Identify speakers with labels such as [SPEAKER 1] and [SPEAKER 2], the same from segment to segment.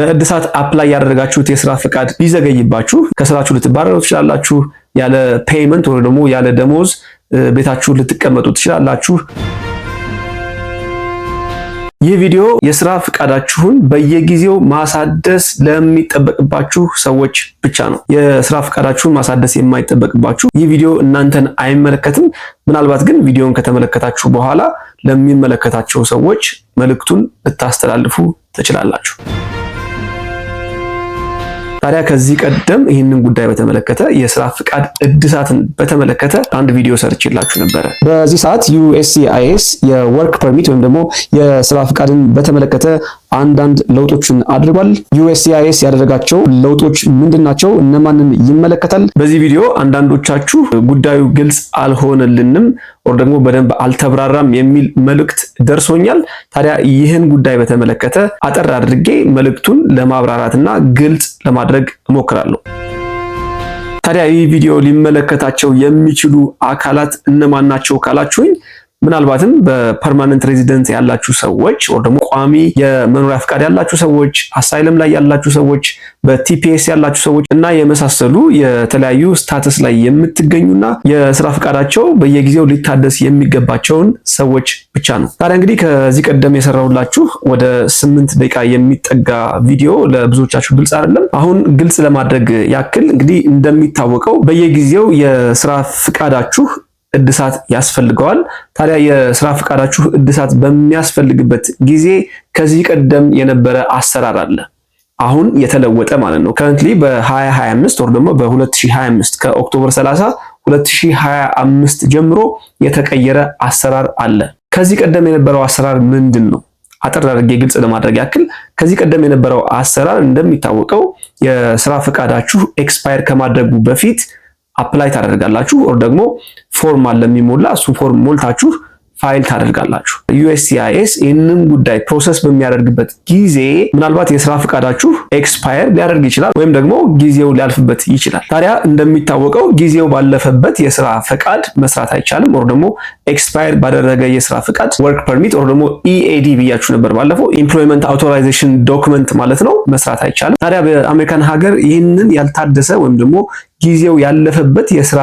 [SPEAKER 1] ለእድሳት አፕላይ ያደረጋችሁት የስራ ፍቃድ ቢዘገይባችሁ ከስራችሁ ልትባረሩ ትችላላችሁ። ያለ ፔይመንት ወይ ደግሞ ያለ ደሞዝ ቤታችሁ ልትቀመጡ ትችላላችሁ። ይህ ቪዲዮ የስራ ፍቃዳችሁን በየጊዜው ማሳደስ ለሚጠበቅባችሁ ሰዎች ብቻ ነው። የስራ ፍቃዳችሁን ማሳደስ የማይጠበቅባችሁ ይህ ቪዲዮ እናንተን አይመለከትም። ምናልባት ግን ቪዲዮን ከተመለከታችሁ በኋላ ለሚመለከታቸው ሰዎች መልእክቱን ልታስተላልፉ ትችላላችሁ። ታዲያ ከዚህ ቀደም ይህንን ጉዳይ በተመለከተ የስራ ፍቃድ እድሳትን በተመለከተ አንድ ቪዲዮ ሰርችላችሁ ነበረ። በዚህ ሰዓት USCIS የወርክ ፐርሚት ወይም ደግሞ የስራ ፍቃድን በተመለከተ አንዳንድ ለውጦችን አድርጓል። USCIS ያደረጋቸው ለውጦች ምንድናቸው? እነማንን ይመለከታል? በዚህ ቪዲዮ አንዳንዶቻችሁ ጉዳዩ ግልጽ አልሆነልንም ወር ደግሞ በደንብ አልተብራራም የሚል መልእክት ደርሶኛል። ታዲያ ይህን ጉዳይ በተመለከተ አጠር አድርጌ መልእክቱን ለማብራራትና ግልጽ ለማድረግ እሞክራለሁ። ታዲያ ይህ ቪዲዮ ሊመለከታቸው የሚችሉ አካላት እነማን ናቸው ካላችሁኝ ምናልባትም በፐርማነንት ሬዚደንት ያላችሁ ሰዎች ወይ ደግሞ ቋሚ የመኖሪያ ፍቃድ ያላችሁ ሰዎች፣ አሳይለም ላይ ያላችሁ ሰዎች፣ በቲፒኤስ ያላችሁ ሰዎች እና የመሳሰሉ የተለያዩ ስታተስ ላይ የምትገኙና የስራ ፍቃዳቸው በየጊዜው ሊታደስ የሚገባቸውን ሰዎች ብቻ ነው። ታዲያ እንግዲህ ከዚህ ቀደም የሰራሁላችሁ ወደ 8 ደቂቃ የሚጠጋ ቪዲዮ ለብዙዎቻችሁ ግልጽ አይደለም። አሁን ግልጽ ለማድረግ ያክል እንግዲህ እንደሚታወቀው በየጊዜው የስራ ፍቃዳችሁ እድሳት ያስፈልገዋል። ታዲያ የስራ ፍቃዳችሁ እድሳት በሚያስፈልግበት ጊዜ ከዚህ ቀደም የነበረ አሰራር አለ፣ አሁን የተለወጠ ማለት ነው። ከረንትሊ በ2025 ወር ደግሞ በ2025 ከኦክቶበር 30 2025 ጀምሮ የተቀየረ አሰራር አለ። ከዚህ ቀደም የነበረው አሰራር ምንድን ነው? አጠር አድርጌ ግልጽ ለማድረግ ያክል ከዚህ ቀደም የነበረው አሰራር እንደሚታወቀው የስራ ፍቃዳችሁ ኤክስፓየር ከማድረጉ በፊት አፕላይ ታደርጋላችሁ ወር ደግሞ ፎርም አለ የሚሞላ እሱ ፎርም ሞልታችሁ ፋይል ታደርጋላችሁ። USCIS ይህንን ጉዳይ ፕሮሰስ በሚያደርግበት ጊዜ ምናልባት የስራ ፍቃዳችሁ ኤክስፓየር ሊያደርግ ይችላል ወይም ደግሞ ጊዜው ሊያልፍበት ይችላል። ታዲያ እንደሚታወቀው ጊዜው ባለፈበት የስራ ፍቃድ መስራት አይቻልም። ወር ደግሞ ኤክስፓየር ባደረገ የስራ ፍቃድ ወርክ ፐርሚት ወር ደግሞ EAD ብያችሁ ነበር ባለፈው፣ ኤምፕሎይመንት አውቶራይዜሽን ዶክመንት ማለት ነው፣ መስራት አይቻልም። ታዲያ በአሜሪካን ሀገር ይህንን ያልታደሰ ወይም ደግሞ ጊዜው ያለፈበት የስራ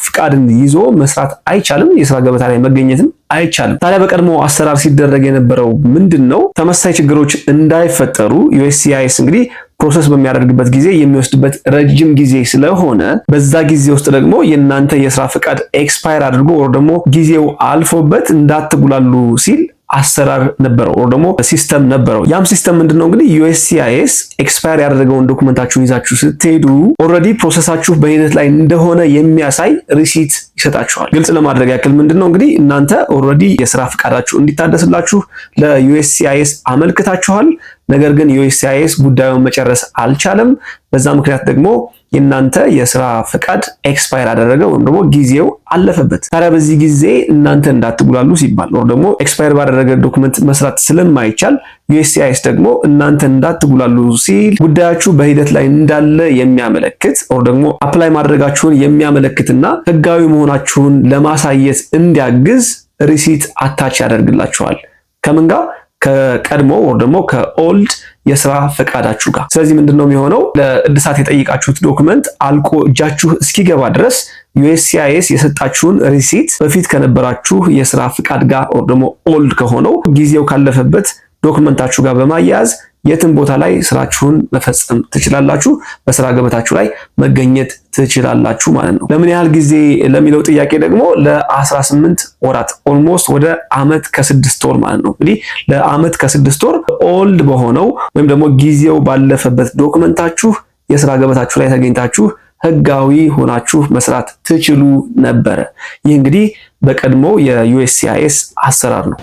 [SPEAKER 1] ፍቃድን ይዞ መስራት አይቻልም። የስራ ገበታ ላይ መገኘትም አይቻልም። ታዲያ በቀድሞ አሰራር ሲደረግ የነበረው ምንድነው? ተመሳሳይ ችግሮች እንዳይፈጠሩ USCIS እንግዲህ ፕሮሰስ በሚያደርግበት ጊዜ የሚወስድበት ረጅም ጊዜ ስለሆነ በዛ ጊዜ ውስጥ ደግሞ የእናንተ የስራ ፍቃድ ኤክስፓየር አድርጎ ወር ደግሞ ጊዜው አልፎበት እንዳትጉላሉ ሲል አሰራር ነበረው ወር ደግሞ ሲስተም ነበረው። ያም ሲስተም ምንድነው? እንግዲህ USCIS ኤክስፓየር ያደረገውን ዶክመንታችሁን ይዛችሁ ስትሄዱ ኦልሬዲ ፕሮሰሳችሁ በሂደት ላይ እንደሆነ የሚያሳይ ሪሲት ይሰጣችኋል። ግልጽ ለማድረግ ያክል ምንድነው እንግዲህ እናንተ ኦልሬዲ የስራ ፍቃዳችሁ እንዲታደስላችሁ ለUSCIS አመልክታችኋል። ነገር ግን USCIS ጉዳዩን መጨረስ አልቻለም። በዛ ምክንያት ደግሞ የእናንተ የስራ ፍቃድ ኤክስፓየር አደረገ ወይም ደግሞ ጊዜው አለፈበት። ታዲያ በዚህ ጊዜ እናንተ እንዳትጉላሉ ሲባል ወይም ደግሞ ኤክስፓየር ባደረገ ዶክመንት መስራት ስለማይቻል USCIS ደግሞ እናንተ እንዳትጉላሉ ሲል ጉዳያችሁ በሂደት ላይ እንዳለ የሚያመለክት ወይም ደግሞ አፕላይ ማድረጋችሁን የሚያመለክትና ህጋዊ መሆናችሁን ለማሳየት እንዲያግዝ ሪሲት አታች ያደርግላችኋል። ከምን ጋር? ከቀድሞ ወር ደግሞ ከኦልድ የስራ ፈቃዳችሁ ጋር። ስለዚህ ምንድነው የሚሆነው? ለእድሳት የጠየቃችሁት ዶክመንት አልቆ እጃችሁ እስኪገባ ድረስ USCIS የሰጣችሁን ሪሲት በፊት ከነበራችሁ የስራ ፍቃድ ጋር ወር ደግሞ ኦልድ ከሆነው ጊዜው ካለፈበት ዶክመንታችሁ ጋር በማያያዝ የትም ቦታ ላይ ስራችሁን መፈጸም ትችላላችሁ። በስራ ገበታችሁ ላይ መገኘት ትችላላችሁ ማለት ነው። ለምን ያህል ጊዜ ለሚለው ጥያቄ ደግሞ ለ18 ወራት ኦልሞስት ወደ አመት ከ6 ወር ማለት ነው። እንግዲህ ለአመት ከ6 ወር ኦልድ በሆነው ወይም ደግሞ ጊዜው ባለፈበት ዶክመንታችሁ የስራ ገበታችሁ ላይ ተገኝታችሁ ህጋዊ ሆናችሁ መስራት ትችሉ ነበረ። ይህ እንግዲህ በቀድሞ የUSCIS አሰራር ነው።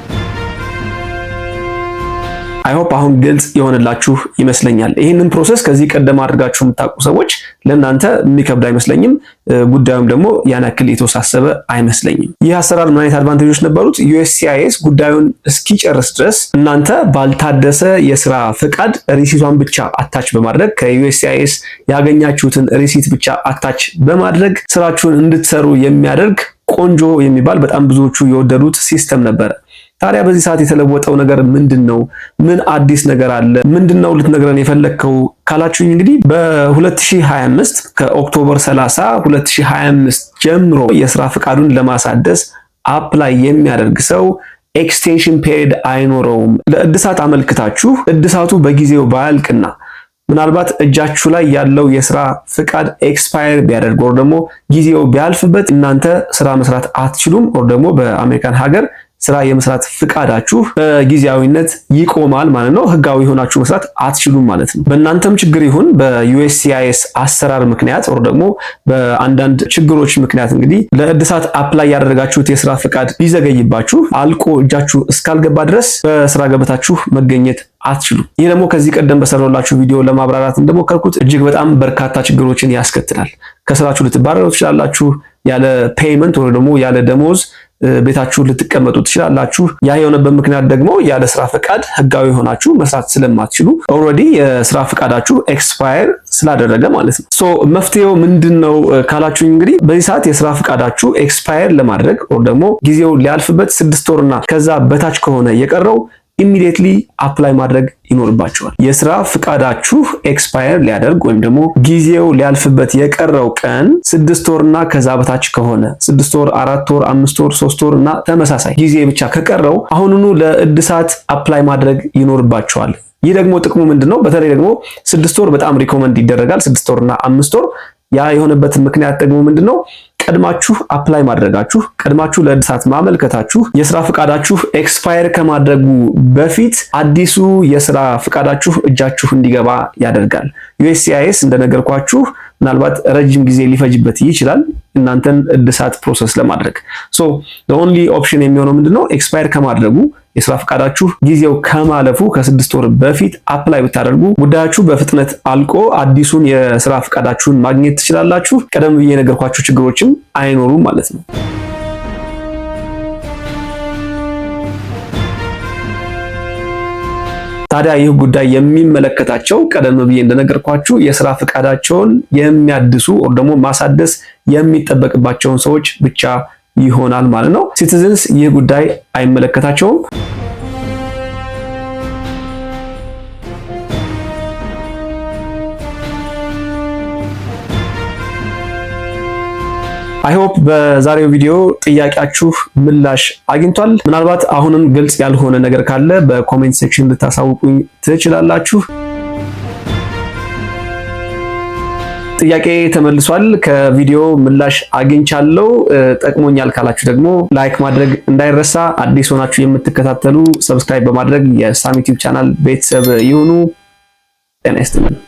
[SPEAKER 1] አይ ሆፕ አሁን ግልጽ የሆነላችሁ ይመስለኛል። ይህንን ፕሮሰስ ከዚህ ቀደም አድርጋችሁ የምታውቁ ሰዎች ለእናንተ የሚከብድ አይመስለኝም። ጉዳዩም ደግሞ ያን ያክል የተወሳሰበ አይመስለኝም። ይህ አሰራር ምን አይነት አድቫንቴጆች ነበሩት? USCIS ጉዳዩን እስኪጨርስ ድረስ እናንተ ባልታደሰ የስራ ፍቃድ ሪሲቷን ብቻ አታች በማድረግ ከUSCIS ያገኛችሁትን ሪሲት ብቻ አታች በማድረግ ስራችሁን እንድትሰሩ የሚያደርግ ቆንጆ የሚባል በጣም ብዙዎቹ የወደዱት ሲስተም ነበረ። ታዲያ በዚህ ሰዓት የተለወጠው ነገር ምንድነው? ምን አዲስ ነገር አለ? ምንድነው ልትነግረን የፈለግከው ካላችሁኝ እንግዲህ በ2025 ከኦክቶበር 30 2025 ጀምሮ የስራ ፍቃዱን ለማሳደስ አፕላይ የሚያደርግ ሰው ኤክስቴንሽን ፔሪድ አይኖረውም። ለእድሳት አመልክታችሁ እድሳቱ በጊዜው ባያልቅና ምናልባት እጃችሁ ላይ ያለው የስራ ፍቃድ ኤክስፓየር ቢያደርግ ወር ደግሞ ጊዜው ቢያልፍበት እናንተ ስራ መስራት አትችሉም። ወር ደግሞ በአሜሪካን ሀገር ስራ የመስራት ፍቃዳችሁ በጊዜያዊነት ይቆማል ማለት ነው። ህጋዊ ሆናችሁ መስራት አትችሉም ማለት ነው። በእናንተም ችግር ይሁን በዩኤስሲአይኤስ አሰራር ምክንያት ወር ደግሞ በአንዳንድ ችግሮች ምክንያት እንግዲህ ለእድሳት አፕላይ ያደረጋችሁት የስራ ፍቃድ ቢዘገይባችሁ አልቆ እጃችሁ እስካልገባ ድረስ በስራ ገበታችሁ መገኘት አትችሉም። ይህ ደግሞ ከዚህ ቀደም በሰራሁላችሁ ቪዲዮ ለማብራራት እንደሞከርኩት እጅግ በጣም በርካታ ችግሮችን ያስከትላል። ከስራችሁ ልትባረሩ ትችላላችሁ። ያለ ፔይመንት ወይ ደግሞ ያለ ደሞዝ ቤታችሁ ልትቀመጡ ትችላላችሁ። ያ የሆነበት ምክንያት ደግሞ ያለ ስራ ፈቃድ ህጋዊ ሆናችሁ መስራት ስለማትችሉ ኦልሬዲ የስራ ፈቃዳችሁ ኤክስፓየር ስላደረገ ማለት ነው። ሶ መፍትሄው ምንድነው ካላችሁኝ እንግዲህ በዚህ ሰዓት የስራ ፈቃዳችሁ ኤክስፓየር ለማድረግ ወይ ደግሞ ጊዜው ሊያልፍበት 6 ወርና ከዛ በታች ከሆነ የቀረው ኢሚዲየትሊ አፕላይ ማድረግ ይኖርባችኋል። የስራ ፍቃዳችሁ ኤክስፓየር ሊያደርግ ወይም ደግሞ ጊዜው ሊያልፍበት የቀረው ቀን 6 ወርና ከዛ በታች ከሆነ 6 ወር፣ 4 ወር፣ 5 ወር፣ 3 ወር እና ተመሳሳይ ጊዜ ብቻ ከቀረው አሁኑኑ ለእድሳት አፕላይ ማድረግ ይኖርባችኋል። ይህ ደግሞ ጥቅሙ ምንድነው? በተለይ ደግሞ 6 ወር በጣም ሪኮመንድ ይደረጋል። 6 ወርና 5 ወር። ያ የሆነበት ምክንያት ደግሞ ምንድነው? ቀድማችሁ አፕላይ ማድረጋችሁ፣ ቀድማችሁ ለእድሳት ማመልከታችሁ የስራ ፍቃዳችሁ ኤክስፓየር ከማድረጉ በፊት አዲሱ የስራ ፍቃዳችሁ እጃችሁ እንዲገባ ያደርጋል። ዩኤስሲአይኤስ እንደነገርኳችሁ ምናልባት ረጅም ጊዜ ሊፈጅበት ይችላል እናንተን እድሳት ፕሮሰስ ለማድረግ። ሶ the only option የሚሆነው ምንድነው? ኤክስፓየር ከማድረጉ የስራ ፍቃዳችሁ ጊዜው ከማለፉ ከ6 ወር በፊት አፕላይ ብታደርጉ ጉዳያችሁ በፍጥነት አልቆ አዲሱን የስራ ፍቃዳችሁን ማግኘት ትችላላችሁ። ቀደም ብዬ የነገርኳችሁ ችግሮችም አይኖሩም ማለት ነው። ታዲያ ይህ ጉዳይ የሚመለከታቸው ቀደም ብዬ እንደነገርኳችሁ የስራ ፍቃዳቸውን የሚያድሱ ወይም ደግሞ ማሳደስ የሚጠበቅባቸውን ሰዎች ብቻ ይሆናል ማለት ነው። ሲቲዝንስ ይህ ጉዳይ አይመለከታቸውም። አይ ሆፕ በዛሬው ቪዲዮ ጥያቄያችሁ ምላሽ አግኝቷል። ምናልባት አሁንም ግልጽ ያልሆነ ነገር ካለ በኮሜንት ሴክሽን ልታሳውቁኝ ትችላላችሁ። ጥያቄ ተመልሷል። ከቪዲዮ ምላሽ አግኝቻለሁ። ጠቅሞኛል ካላችሁ ደግሞ ላይክ ማድረግ እንዳይረሳ። አዲስ ሆናችሁ የምትከታተሉ ሰብስክራይብ በማድረግ የሳም ዩቲዩብ ቻናል ቤተሰብ ይሁኑ። ጤና ይስጥልኝ።